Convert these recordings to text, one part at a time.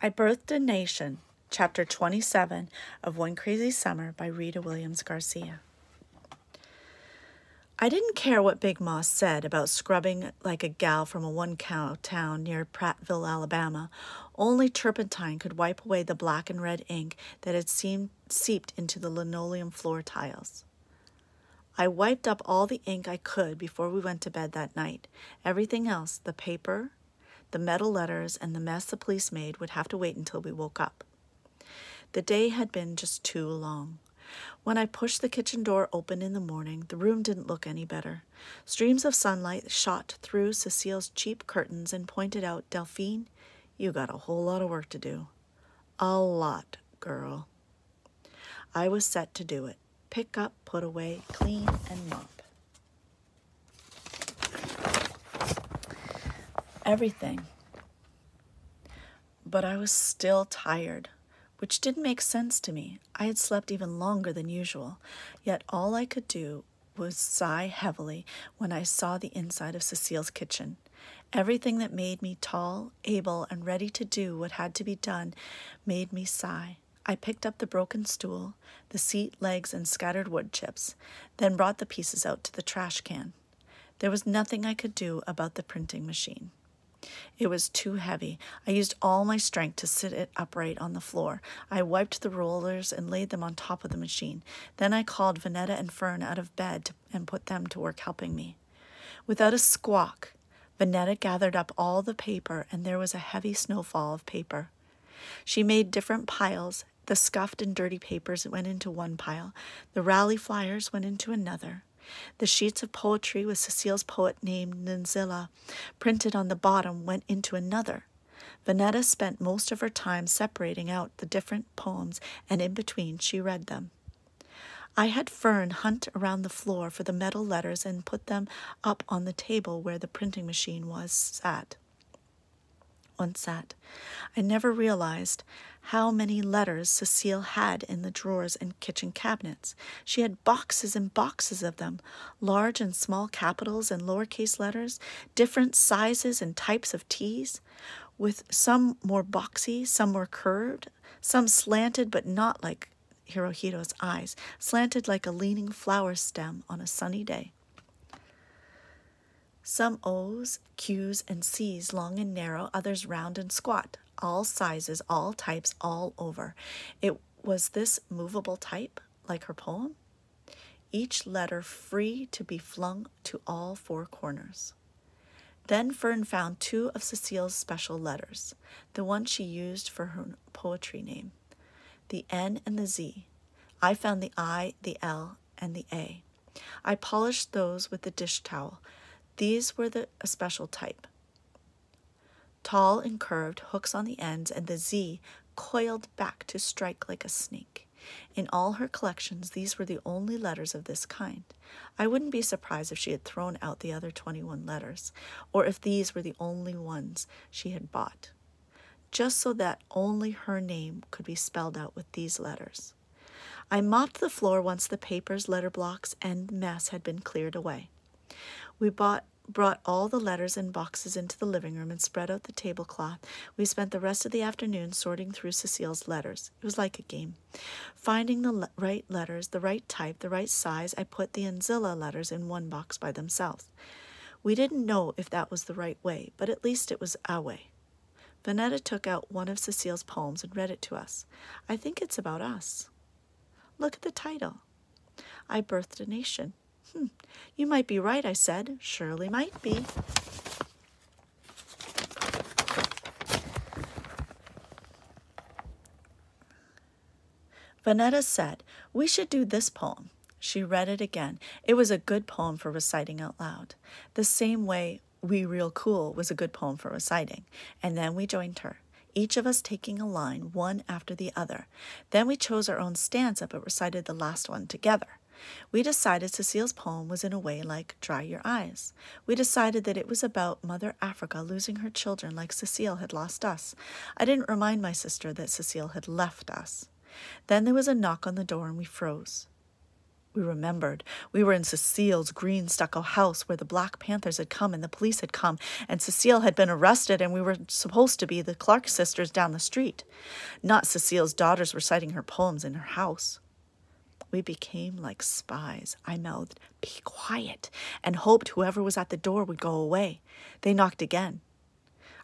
I Birthed a Nation, Chapter 27 of One Crazy Summer by Rita Williams Garcia. I didn't care what Big Moss said about scrubbing like a gal from a one-cow town near Prattville, Alabama. Only turpentine could wipe away the black and red ink that had seeped into the linoleum floor tiles. I wiped up all the ink I could before we went to bed that night. Everything else, the paper, the metal letters, and the mess the police made, would have to wait until we woke up. The day had been just too long. When I pushed the kitchen door open in the morning, the room didn't look any better. Streams of sunlight shot through Cecile's cheap curtains and pointed out, "Delphine, you got a whole lot of work to do. A lot, girl." I was set to do it. Pick up, put away, clean, and mop. Everything. But I was still tired, which didn't make sense to me. I had slept even longer than usual, yet all I could do was sigh heavily when I saw the inside of Cecile's kitchen. Everything that made me tall, able, and ready to do what had to be done made me sigh. I picked up the broken stool, the seat legs, and scattered wood chips, then brought the pieces out to the trash can. There was nothing I could do about the printing machine. It was too heavy. I used all my strength to sit it upright on the floor. I wiped the rollers and laid them on top of the machine. Then I called Vanetta and Fern out of bed and put them to work helping me. Without a squawk, Vanetta gathered up all the paper, and there was a heavy snowfall of paper. She made different piles. The scuffed and dirty papers went into one pile. The rally flyers went into another. The sheets of poetry with Cecile's poet named Nanzilla printed on the bottom went into another. Vanetta spent most of her time separating out the different poems, and in between she read them. I had Fern hunt around the floor for the metal letters and put them up on the table where the printing machine sat. I never realized how many letters Cecile had in the drawers and kitchen cabinets. She had boxes and boxes of them, large and small capitals and lowercase letters, different sizes and types of T's, with some more boxy, some more curved, some slanted but not like Hirohito's eyes, slanted like a leaning flower stem on a sunny day. Some O's, Q's, and C's, long and narrow, others round and squat, all sizes, all types, all over. It was this movable type, like her poem, each letter free to be flung to all four corners. Then Fern found two of Cecile's special letters, the one she used for her poetry name, the N and the Z. I found the I, the L, and the A. I polished those with the dish towel. These were a special type. Tall and curved, hooks on the ends, and the Z coiled back to strike like a snake. In all her collections, these were the only letters of this kind. I wouldn't be surprised if she had thrown out the other 21 letters, or if these were the only ones she had bought, just so that only her name could be spelled out with these letters. I mopped the floor once the papers, letter blocks, and mess had been cleared away. We brought all the letters and boxes into the living room and spread out the tablecloth. We spent the rest of the afternoon sorting through Cecile's letters. It was like a game. Finding the right letters, the right type, the right size, I put the Anzilla letters in one box by themselves. We didn't know if that was the right way, but at least it was our way. Vanetta took out one of Cecile's poems and read it to us. I think it's about us. Look at the title. I Birthed a Nation. You might be right, I said. Surely might be. Vanetta said, "We should do this poem." She read it again. It was a good poem for reciting out loud. The same way We Real Cool was a good poem for reciting. And then we joined her, each of us taking a line, one after the other. Then we chose our own stanza, but recited the last one together. We decided Cecile's poem was in a way like Dry Your Eyes. We decided that it was about Mother Africa losing her children like Cecile had lost us. I didn't remind my sister that Cecile had left us. Then there was a knock on the door and we froze. We remembered. We were in Cecile's green stucco house where the Black Panthers had come and the police had come, and Cecile had been arrested, and we were supposed to be the Clark sisters down the street. Not Cecile's daughters reciting her poems in her house. We became like spies. I mouthed, "Be quiet," and hoped whoever was at the door would go away. They knocked again.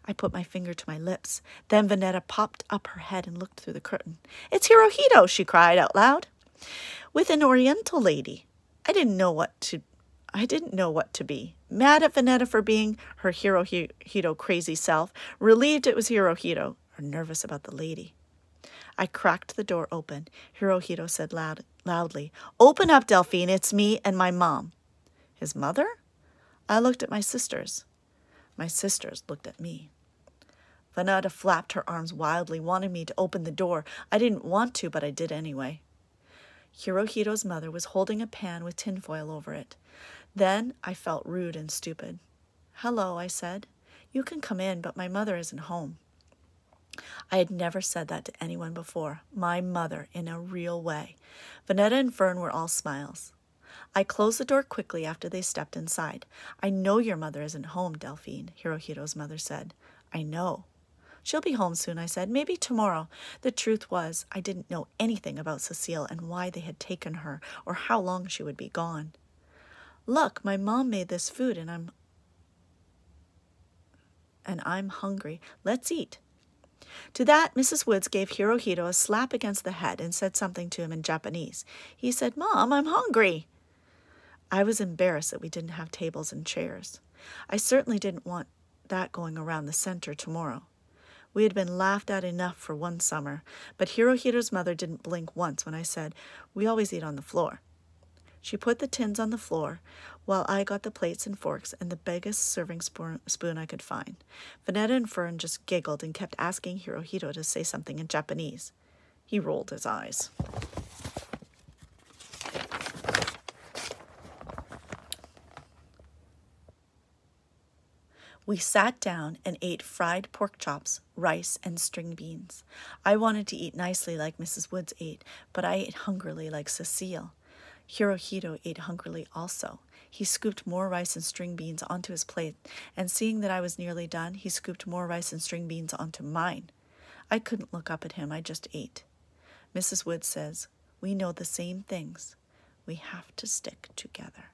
I put my finger to my lips. Then Vanetta popped up her head and looked through the curtain. "It's Hirohito," she cried out loud. "With an Oriental lady." I didn't know what to be. Mad at Vanetta for being her Hirohito crazy self, relieved it was Hirohito, or nervous about the lady. I cracked the door open. Hirohito said loudly, "Open up, Delphine. It's me and my mom." His mother? I looked at my sisters. My sisters looked at me. Vanetta flapped her arms wildly, wanting me to open the door. I didn't want to, but I did anyway. Hirohito's mother was holding a pan with tinfoil over it. Then I felt rude and stupid. "Hello," I said. "You can come in, but my mother isn't home." I had never said that to anyone before. My mother, in a real way. Vanetta and Fern were all smiles. I closed the door quickly after they stepped inside. "I know your mother isn't home, Delphine," Hirohito's mother said. "I know." "She'll be home soon," I said. "Maybe tomorrow." The truth was, I didn't know anything about Cecile and why they had taken her or how long she would be gone. "Look, my mom made this food and I'm hungry. Let's eat." To that, Mrs. Woods gave Hirohito a slap against the head and said something to him in Japanese. He said, "Mom, I'm hungry." I was embarrassed that we didn't have tables and chairs. I certainly didn't want that going around the center tomorrow. We had been laughed at enough for one summer, but Hirohito's mother didn't blink once when I said, "We always eat on the floor." She put the tins on the floor, while I got the plates and forks and the biggest serving spoon I could find. Vanetta and Fern just giggled and kept asking Hirohito to say something in Japanese. He rolled his eyes. We sat down and ate fried pork chops, rice, and string beans. I wanted to eat nicely like Mrs. Woods ate, but I ate hungrily like Cecile. Hirohito ate hungrily also. He scooped more rice and string beans onto his plate, and seeing that I was nearly done, he scooped more rice and string beans onto mine. I couldn't look up at him. I just ate. Mrs. Woods says, "We know the same things. We have to stick together."